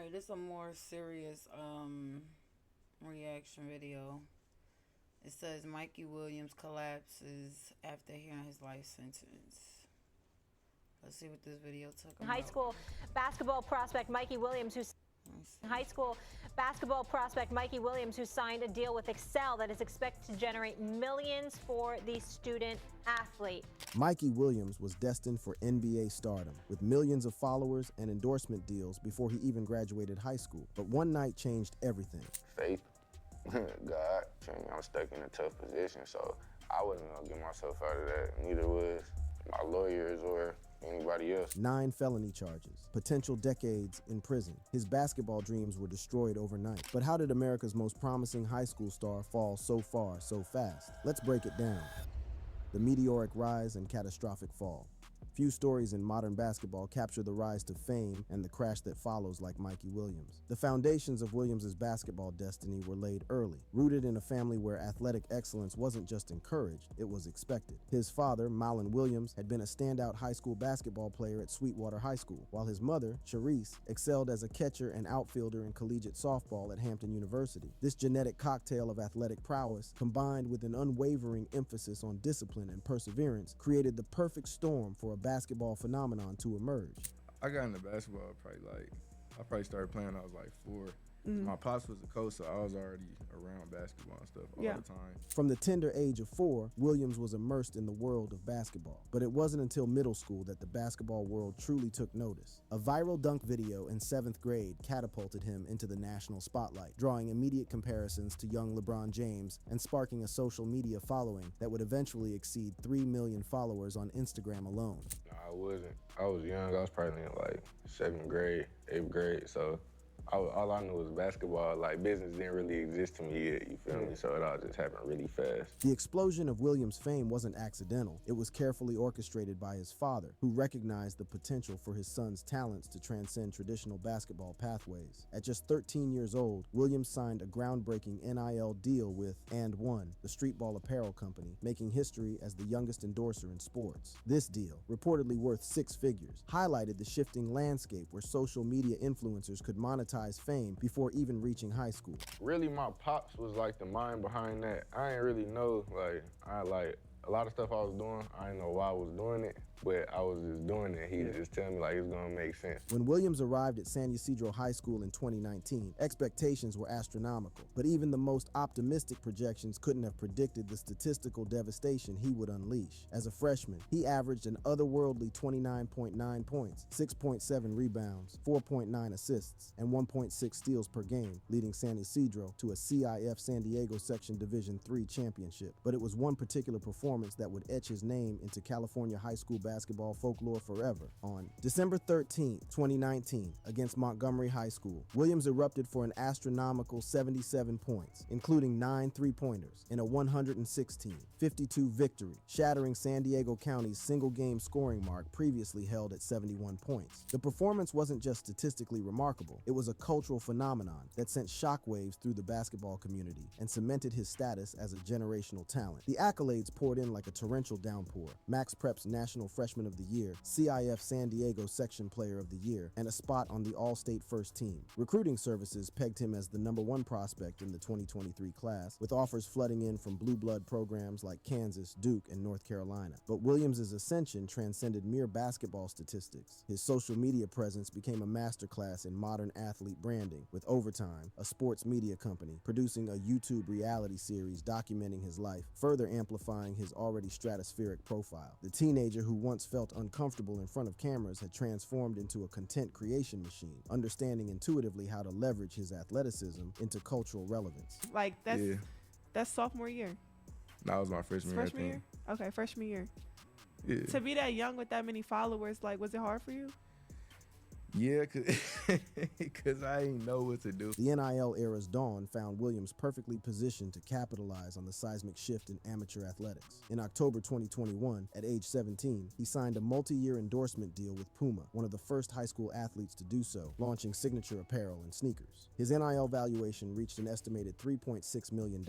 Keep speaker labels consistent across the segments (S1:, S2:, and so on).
S1: Alright, this is a more serious reaction video. It says Mikey Williams collapses after hearing his life sentence. Let's see what this video took about.
S2: High school basketball prospect Mikey Williams, who signed a deal with Excel that is expected to generate millions for the student athlete.
S3: Mikey Williams was destined for NBA stardom, with millions of followers and endorsement deals before he even graduated high school. But one night changed everything.
S4: Faith, God, I'm stuck in a tough position, so I wasn't gonna get myself out of that. Neither was my lawyers or anybody else.
S3: 9 felony charges, potential decades in prison. His basketball dreams were destroyed overnight. But how did America's most promising high school star fall so far so fast? Let's break it down. The meteoric rise and catastrophic fall. Few stories in modern basketball capture the rise to fame and the crash that follows like Mikey Williams. The foundations of Williams' basketball destiny were laid early, rooted in a family where athletic excellence wasn't just encouraged, it was expected. His father, Marlon Williams, had been a standout high school basketball player at Sweetwater High School, while his mother, Charisse, excelled as a catcher and outfielder in collegiate softball at Hampton University. This genetic cocktail of athletic prowess, combined with an unwavering emphasis on discipline and perseverance, created the perfect storm for a basketball phenomenon to emerge.
S5: I got into basketball I probably started playing when I was like 4. My pops was a coach, so I was already around basketball and stuff all the time.
S3: From the tender age of 4, Williams was immersed in the world of basketball. But it wasn't until middle school that the basketball world truly took notice. A viral dunk video in 7th grade catapulted him into the national spotlight, drawing immediate comparisons to young LeBron James and sparking a social media following that would eventually exceed 3 million followers on Instagram alone.
S4: No, I wasn't. I was young. I was probably in like 7th grade, 8th grade, so all I knew was basketball. Like, business didn't really exist to me yet, you feel me? So it all just happened really fast.
S3: The explosion of Williams' fame wasn't accidental. It was carefully orchestrated by his father, who recognized the potential for his son's talents to transcend traditional basketball pathways. At just 13 years old, Williams signed a groundbreaking NIL deal with And One, the streetball apparel company, making history as the youngest endorser in sports. This deal, reportedly worth 6 figures, highlighted the shifting landscape where social media influencers could monetize fame before even reaching high school.
S4: Really, my pops was like the mind behind that. I didn't really know, a lot of stuff I was doing, I didn't know why I was doing it, but I was just doing it. He just telling me like it's gonna make sense.
S3: When Williams arrived at San Ysidro High School in 2019, expectations were astronomical, but even the most optimistic projections couldn't have predicted the statistical devastation he would unleash. As a freshman, he averaged an otherworldly 29.9 points, 6.7 rebounds, 4.9 assists, and 1.6 steals per game, leading San Ysidro to a CIF San Diego Section Division III championship. But it was one particular performance that would etch his name into California high school basketball folklore forever. On December 13, 2019, against Montgomery High School, Williams erupted for an astronomical 77 points, including 9 three-pointers, in a 116-52 victory, shattering San Diego County's single-game scoring mark previously held at 71 points. The performance wasn't just statistically remarkable, it was a cultural phenomenon that sent shockwaves through the basketball community and cemented his status as a generational talent. The accolades poured in like a torrential downpour: Max Prep's National Freshman of the Year, CIF San Diego Section Player of the Year, and a spot on the All-State First Team. Recruiting services pegged him as the #1 prospect in the 2023 class, with offers flooding in from blue blood programs like Kansas, Duke, and North Carolina. But Williams' ascension transcended mere basketball statistics. His social media presence became a masterclass in modern athlete branding, with Overtime, a sports media company, producing a YouTube reality series documenting his life, further amplifying his already stratospheric profile. The teenager who once felt uncomfortable in front of cameras had transformed into a content creation machine, understanding intuitively how to leverage his athleticism into cultural relevance.
S6: Like, that's sophomore year.
S5: That was my freshman year.
S6: Freshman year? Okay, freshman year.
S5: Yeah.
S6: To be that young with that many followers, like, was it hard for you?
S5: Yeah, cause I didn't know what to do.
S3: The NIL era's dawn found Williams perfectly positioned to capitalize on the seismic shift in amateur athletics. In October 2021, at age 17, he signed a multi-year endorsement deal with Puma, one of the first high school athletes to do so, launching signature apparel and sneakers. His NIL valuation reached an estimated $3.6 million,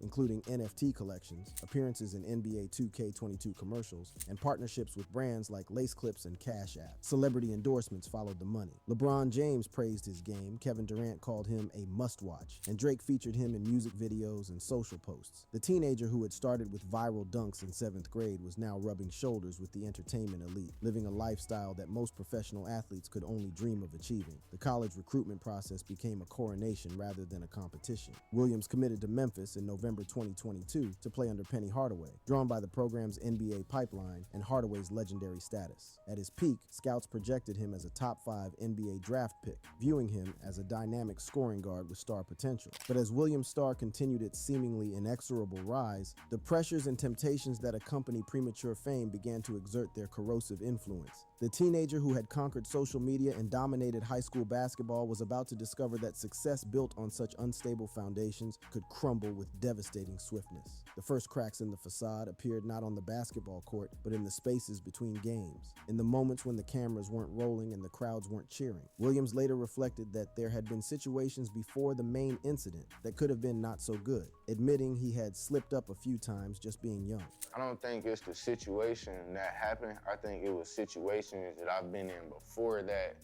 S3: including NFT collections, appearances in NBA 2K22 commercials, and partnerships with brands like Lace Clips and Cash App. Celebrity endorsements followed the money. LeBron James praised his his game, Kevin Durant called him a must-watch, and Drake featured him in music videos and social posts. The teenager who had started with viral dunks in 7th grade was now rubbing shoulders with the entertainment elite, living a lifestyle that most professional athletes could only dream of achieving. The college recruitment process became a coronation rather than a competition. Williams committed to Memphis in November 2022 to play under Penny Hardaway, drawn by the program's NBA pipeline and Hardaway's legendary status. At his peak, scouts projected him as a top 5 NBA draft pick, viewing him as a dynamic scoring guard with star potential. But as Williams' star continued its seemingly inexorable rise, the pressures and temptations that accompany premature fame began to exert their corrosive influence. The teenager who had conquered social media and dominated high school basketball was about to discover that success built on such unstable foundations could crumble with devastating swiftness. The first cracks in the facade appeared not on the basketball court, but in the spaces between games, in the moments when the cameras weren't rolling and the crowds weren't cheering. Williams later reflected that there had been situations before the main incident that could have been not so good, admitting he had slipped up a few times just being young.
S4: I don't think it's the situation that happened. I think it was situations that I've been in before that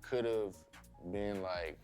S4: could have been like,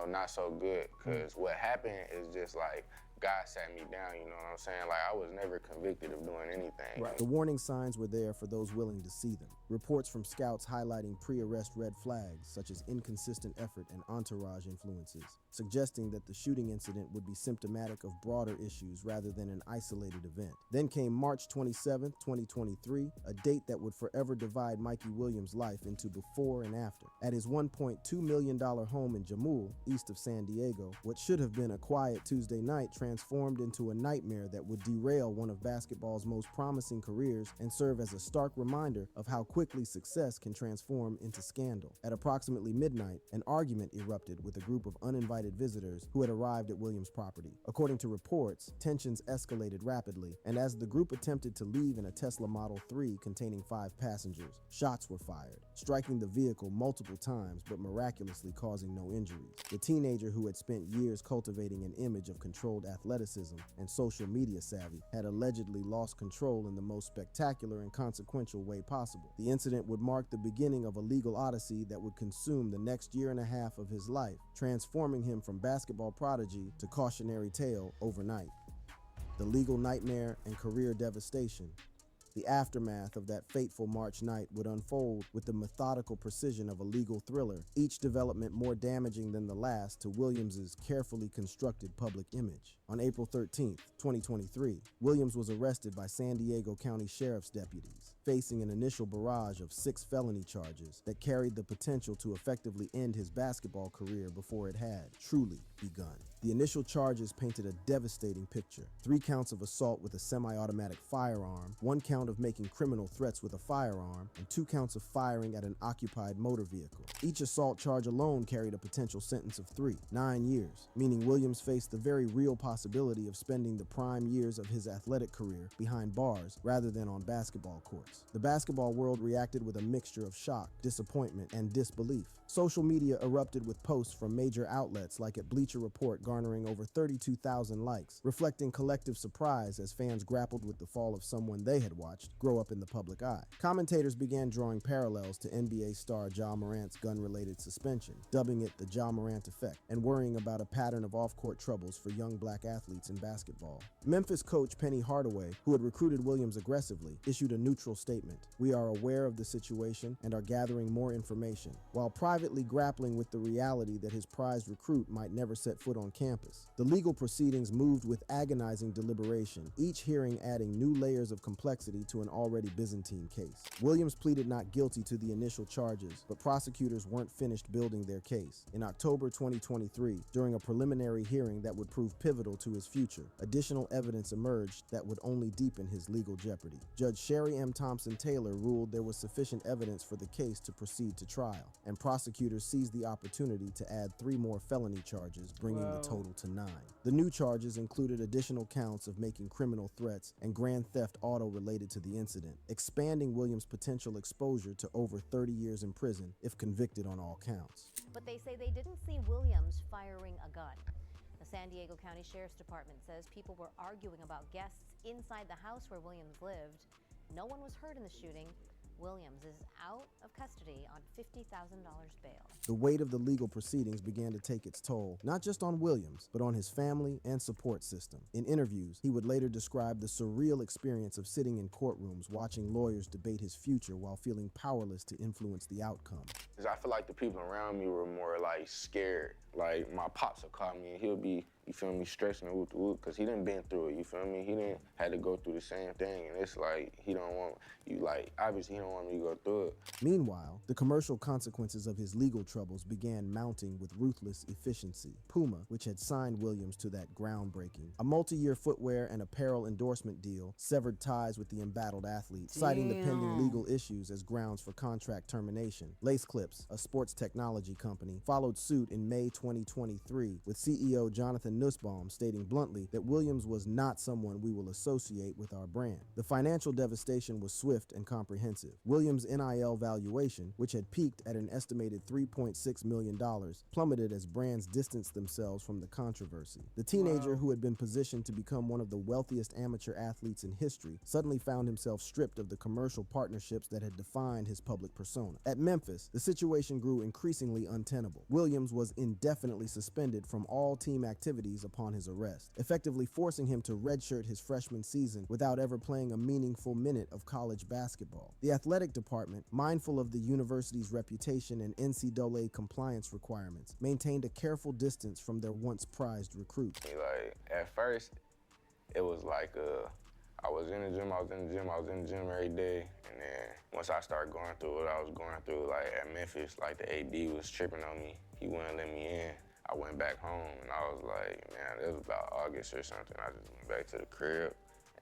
S4: not so good. Because what happened is just like, God sat me down, you know what I'm saying? Like, I was never convicted of doing anything.
S3: Right. The warning signs were there for those willing to see them. Reports from scouts highlighting pre-arrest red flags, such as inconsistent effort and entourage influences, suggesting that the shooting incident would be symptomatic of broader issues rather than an isolated event. Then came March 27, 2023, a date that would forever divide Mikey Williams' life into before and after. At his $1.2 million home in Jamul, east of San Diego, what should have been a quiet Tuesday night transformed into a nightmare that would derail one of basketball's most promising careers and serve as a stark reminder of how quickly success can transform into scandal. At approximately midnight, an argument erupted with a group of uninvited visitors who had arrived at Williams' property. According to reports, tensions escalated rapidly, and as the group attempted to leave in a Tesla Model 3 containing 5 passengers, shots were fired, striking the vehicle multiple times but miraculously causing no injuries. The teenager who had spent years cultivating an image of controlled athleticism and social media savvy had allegedly lost control in the most spectacular and consequential way possible. The incident would mark the beginning of a legal odyssey that would consume the next year and a half of his life, transforming him from basketball prodigy to cautionary tale overnight. The legal nightmare and career devastation. The aftermath of that fateful March night would unfold with the methodical precision of a legal thriller, each development more damaging than the last to Williams's carefully constructed public image. On April 13, 2023, Williams was arrested by San Diego County Sheriff's deputies, facing an initial barrage of 6 felony charges that carried the potential to effectively end his basketball career before it had truly begun. The initial charges painted a devastating picture. 3 counts of assault with a semi-automatic firearm, 1 count of making criminal threats with a firearm, and 2 counts of firing at an occupied motor vehicle. Each assault charge alone carried a potential sentence of 9 years, meaning Williams faced the very real possibility of spending the prime years of his athletic career behind bars rather than on basketball courts. The basketball world reacted with a mixture of shock, disappointment, and disbelief. Social media erupted with posts from major outlets like at Bleacher Report garnering over 32,000 likes, reflecting collective surprise as fans grappled with the fall of someone they had watched grow up in the public eye. Commentators began drawing parallels to NBA star Ja Morant's gun-related suspension, dubbing it the Ja Morant effect, and worrying about a pattern of off-court troubles for young black athletes in basketball. Memphis coach Penny Hardaway, who had recruited Williams aggressively, issued a neutral statement. "We are aware of the situation and are gathering more information," while privately grappling with the reality that his prized recruit might never set foot on campus. The legal proceedings moved with agonizing deliberation, each hearing adding new layers of complexity to an already Byzantine case. Williams pleaded not guilty to the initial charges, but prosecutors weren't finished building their case. In October 2023, during a preliminary hearing that would prove pivotal to his future, additional evidence emerged that would only deepen his legal jeopardy. Judge Sherry M. Thompson Taylor ruled there was sufficient evidence for the case to proceed to trial, and prosecutors seized the opportunity to add 3 more felony charges, bringing the total to 9. The new charges included additional counts of making criminal threats and grand theft auto related to the incident, expanding Williams' potential exposure to over 30 years in prison if convicted on all counts.
S7: But they say they didn't see Williams firing a gun. The San Diego County Sheriff's Department says people were arguing about guests inside the house where Williams lived. No one was hurt in the shooting, Williams is out of custody on $50,000 bail.
S3: The weight of the legal proceedings began to take its toll, not just on Williams, but on his family and support system. In interviews, he would later describe the surreal experience of sitting in courtrooms watching lawyers debate his future while feeling powerless to influence the outcome.
S4: I feel like the people around me were more like scared. Like my pops would call me and he'll be, you feel me, stressing the whoop because he done been through it, you feel me? He didn't had to go through the same thing, and it's like he don't want you, like obviously he don't want me to go through it.
S3: Meanwhile, the commercial consequences of his legal troubles began mounting with ruthless efficiency. Puma, which had signed Williams to that groundbreaking, a multi-year footwear and apparel endorsement deal, severed ties with the embattled athlete, citing the pending legal issues as grounds for contract termination. Lace Clips, a sports technology company, followed suit in May 2023, with CEO Jonathan Nussbaum stating bluntly that Williams was not someone we will associate with our brand. The financial devastation was swift and comprehensive. Williams' NIL valuation, which had peaked at an estimated $3.6 million, plummeted as brands distanced themselves from the controversy. The teenager, who had been positioned to become one of the wealthiest amateur athletes in history, suddenly found himself stripped of the commercial partnerships that had defined his public persona. At Memphis, the situation grew increasingly untenable. Williams was indefinitely suspended from all team activities upon his arrest, effectively forcing him to redshirt his freshman season without ever playing a meaningful minute of college basketball. The athletic department, mindful of the university's reputation and NCAA compliance requirements, maintained a careful distance from their once prized recruit.
S4: Like at first, it was like I was in the gym every day, and then once I started going through what I was going through, like at Memphis, like the AD was tripping on me. He wouldn't let me in. I went back home, and I was like, man, it was about August or something. I just went back to the crib,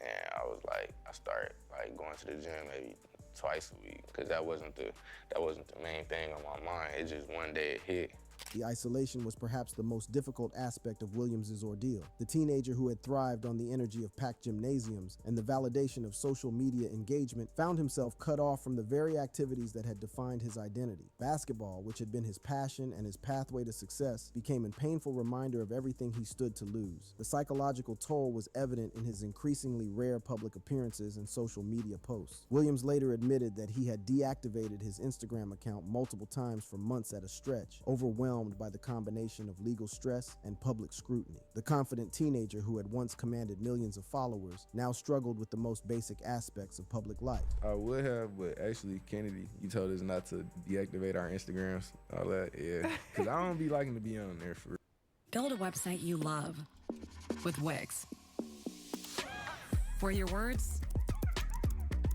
S4: and I was like, I started like going to the gym maybe twice a week, because that wasn't the main thing on my mind. It just one day it hit.
S3: The isolation was perhaps the most difficult aspect of Williams' ordeal. The teenager who had thrived on the energy of packed gymnasiums and the validation of social media engagement found himself cut off from the very activities that had defined his identity. Basketball, which had been his passion and his pathway to success, became a painful reminder of everything he stood to lose. The psychological toll was evident in his increasingly rare public appearances and social media posts. Williams later admitted that he had deactivated his Instagram account multiple times for months at a stretch, overwhelmed by the combination of legal stress and public scrutiny. The confident teenager who had once commanded millions of followers now struggled with the most basic aspects of public life.
S5: I would have, but actually, Kennedy, you told us not to deactivate our Instagrams, all that, yeah. Because I don't be liking to be on there for real.
S8: Build a website you love with Wix. For your words,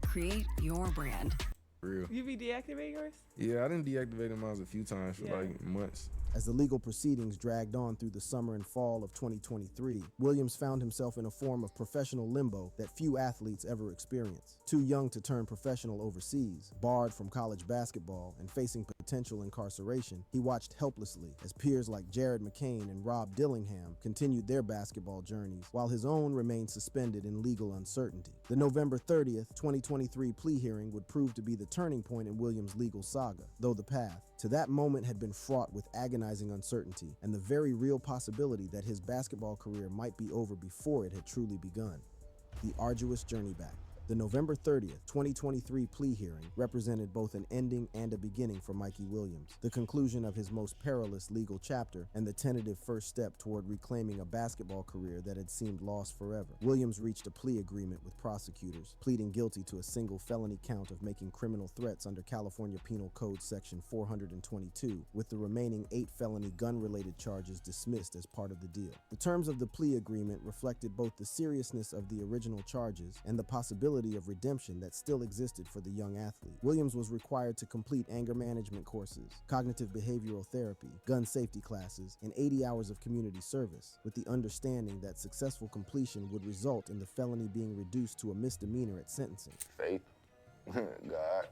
S8: create your brand.
S5: For real.
S6: You be deactivating yours?
S5: Yeah, I didn't deactivate them a few times for like months.
S3: As the legal proceedings dragged on through the summer and fall of 2023, Williams found himself in a form of professional limbo that few athletes ever experience. Too young to turn professional overseas, barred from college basketball, and facing potential incarceration, he watched helplessly as peers like Jared McCain and Rob Dillingham continued their basketball journeys, while his own remained suspended in legal uncertainty. The November 30th, 2023 plea hearing would prove to be the turning point in Williams' legal saga, though the path to that moment had been fraught with agonizing uncertainty and the very real possibility that his basketball career might be over before it had truly begun. The arduous journey back. The November 30th, 2023 plea hearing represented both an ending and a beginning for Mikey Williams, the conclusion of his most perilous legal chapter and the tentative first step toward reclaiming a basketball career that had seemed lost forever. Williams reached a plea agreement with prosecutors, pleading guilty to a single felony count of making criminal threats under California Penal Code Section 422, with the remaining 8 felony gun-related charges dismissed as part of the deal. The terms of the plea agreement reflected both the seriousness of the original charges and the possibility of redemption that still existed for the young athlete. Williams was required to complete anger management courses, cognitive behavioral therapy, gun safety classes, and 80 hours of community service, with the understanding that successful completion would result in the felony being reduced to a misdemeanor at sentencing.
S4: Faith, God,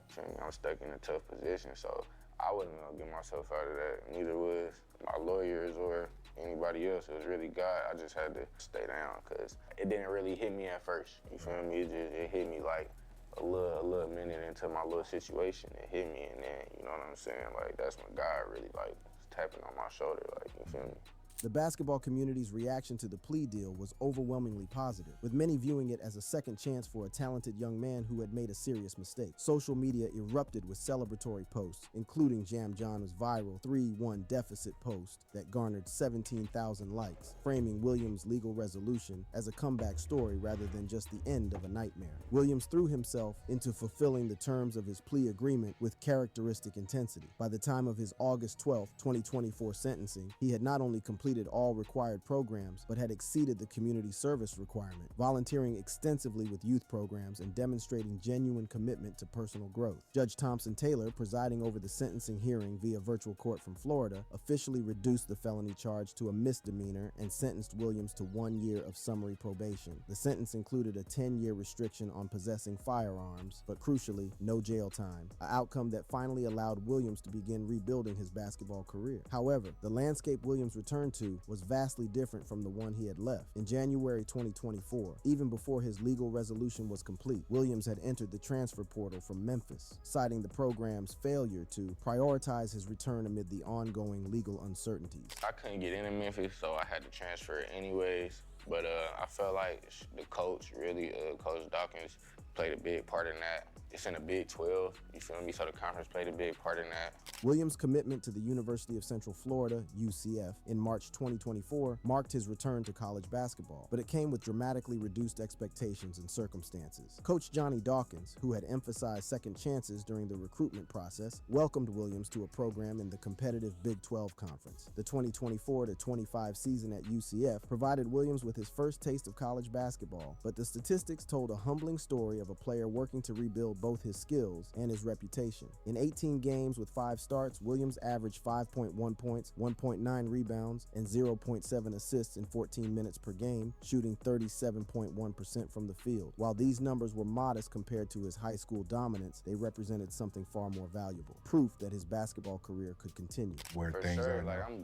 S4: I'm stuck in a tough position, so I wasn't gonna get myself out of that. Neither was my lawyers or anybody else. It was really God. I just had to stay down because it didn't really hit me at first. You feel me? It hit me like a little minute into my little situation. It hit me, and then, you know what I'm saying? Like, that's when God really like was tapping on my shoulder. Like, you feel me?
S3: The basketball community's reaction to the plea deal was overwhelmingly positive, with many viewing it as a second chance for a talented young man who had made a serious mistake. Social media erupted with celebratory posts, including Jam John's viral 3-1 deficit post that garnered 17,000 likes, framing Williams' legal resolution as a comeback story rather than just the end of a nightmare. Williams threw himself into fulfilling the terms of his plea agreement with characteristic intensity. By the time of his August 12, 2024 sentencing, he had not only completed all required programs, but had exceeded the community service requirement, volunteering extensively with youth programs and demonstrating genuine commitment to personal growth. Judge Thompson Taylor, presiding over the sentencing hearing via virtual court from Florida, officially reduced the felony charge to a misdemeanor and sentenced Williams to 1 year of summary probation. The sentence included a 10-year restriction on possessing firearms, but crucially, no jail time, an outcome that finally allowed Williams to begin rebuilding his basketball career. However, the landscape Williams returned to was vastly different from the one he had left. In January 2024, even before his legal resolution was complete, Williams had entered the transfer portal from Memphis, citing the program's failure to prioritize his return amid the ongoing legal uncertainties.
S4: I couldn't get into Memphis, so I had to transfer anyways. But I felt like the coach, really, Coach Dawkins, played a big part in that. It's in the Big 12, you feel me? So the conference played a big part in that.
S3: Williams' commitment to the University of Central Florida, UCF, in March 2024 marked his return to college basketball, but it came with dramatically reduced expectations and circumstances. Coach Johnny Dawkins, who had emphasized second chances during the recruitment process, welcomed Williams to a program in the competitive Big 12 Conference. The 2024-25 season at UCF provided Williams with his first taste of college basketball, but the statistics told a humbling story of a player working to rebuild both his skills and his reputation. In 18 games with 5 starts, Williams averaged 5.1 points, 1.9 rebounds, and 0.7 assists in 14 minutes per game, shooting 37.1% from the field. While these numbers were modest compared to his high school dominance, they represented something far more valuable, proof that his basketball career could continue.
S4: For sure, like I'm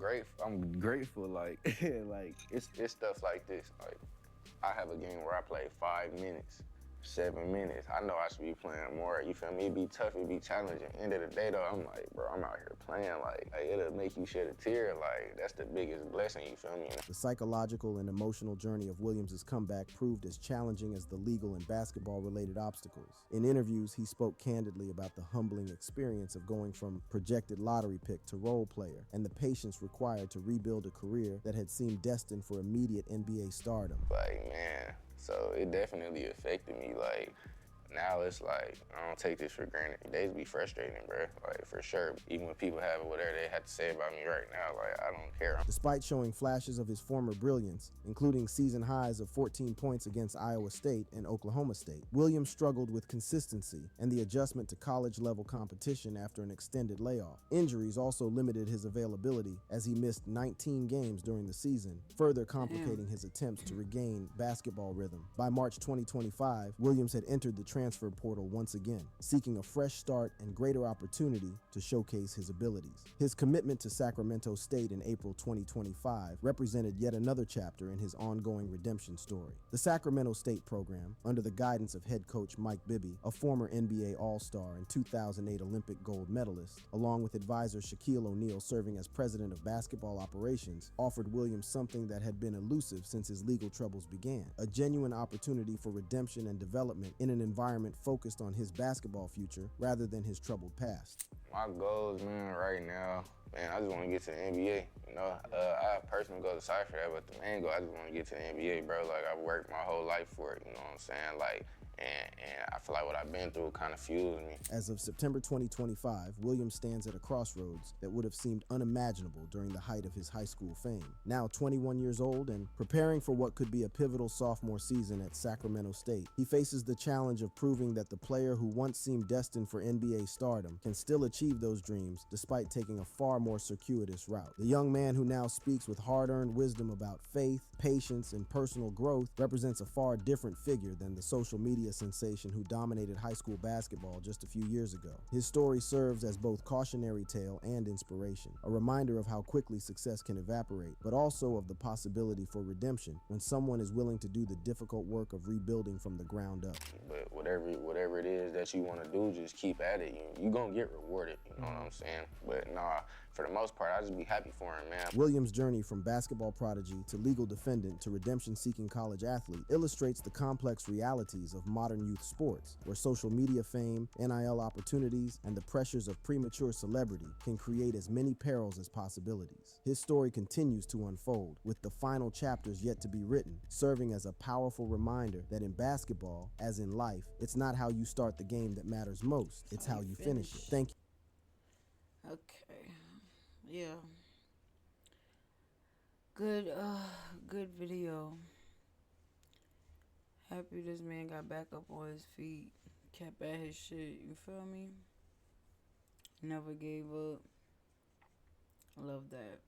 S4: grateful, like it's stuff like this. Like I have a game where I play 5 minutes. 7 minutes. I know I should be playing more. You feel me? It'd be tough, it'd be challenging. End of the day though, I'm like, bro, I'm out here playing. Like it'll make you shed a tear. Like that's the biggest blessing, you feel me?
S3: The psychological and emotional journey of Williams' comeback proved as challenging as the legal and basketball-related obstacles. In interviews, he spoke candidly about the humbling experience of going from projected lottery pick to role player and the patience required to rebuild a career that had seemed destined for immediate NBA stardom.
S4: Like, man, so it definitely affected me. Like, now it's like, I don't take this for granted. Days be frustrating, bro. Like, for sure. Even when people have whatever they have to say about me right now, like, I don't care.
S3: Despite showing flashes of his former brilliance, including season highs of 14 points against Iowa State and Oklahoma State, Williams struggled with consistency and the adjustment to college-level competition after an extended layoff. Injuries also limited his availability as he missed 19 games during the season, further complicating his attempts to regain basketball rhythm. By March 2025, Williams had entered the transfer portal once again, seeking a fresh start and greater opportunity to showcase his abilities. His commitment to Sacramento State in April 2025 represented yet another chapter in his ongoing redemption story. The Sacramento State program, under the guidance of head coach Mike Bibby, a former NBA All-Star and 2008 Olympic gold medalist, along with advisor Shaquille O'Neal serving as president of basketball operations, offered Williams something that had been elusive since his legal troubles began: a genuine opportunity for redemption and development in an environment focused on his basketball future rather than his troubled past.
S4: My goals, man, right now, man, I just want to get to the NBA. You know, I personally go to side for that, but the main goal, I just want to get to the NBA, bro. Like, I've worked my whole life for it, you know what I'm saying? Like, and I feel like what I've been through kind of fuels me.
S3: As of September 2025, Williams stands at a crossroads that would have seemed unimaginable during the height of his high school fame. Now 21 years old and preparing for what could be a pivotal sophomore season at Sacramento State, he faces the challenge of proving that the player who once seemed destined for NBA stardom can still achieve those dreams despite taking a far more circuitous route. The young man who now speaks with hard-earned wisdom about faith, patience, and personal growth represents a far different figure than the social media sensation who dominated high school basketball just a few years ago. His story serves as both cautionary tale and inspiration, a reminder of how quickly success can evaporate, but also of the possibility for redemption when someone is willing to do the difficult work of rebuilding from the ground up.
S4: But whatever it is that you want to do, just keep at it. You're going to get rewarded, you know what I'm saying? But nah, for the most part, I just be happy for him, man.
S3: Williams' journey from basketball prodigy to legal defendant to redemption-seeking college athlete illustrates the complex realities of modern youth sports, where social media fame, NIL opportunities, and the pressures of premature celebrity can create as many perils as possibilities. His story continues to unfold, with the final chapters yet to be written, serving as a powerful reminder that in basketball, as in life, it's not how you start the game that matters most, it's how you finish it. Thank you.
S1: Okay. Yeah. Good video. Happy this man got back up on his feet. Kept at his shit. You feel me? Never gave up. Love that.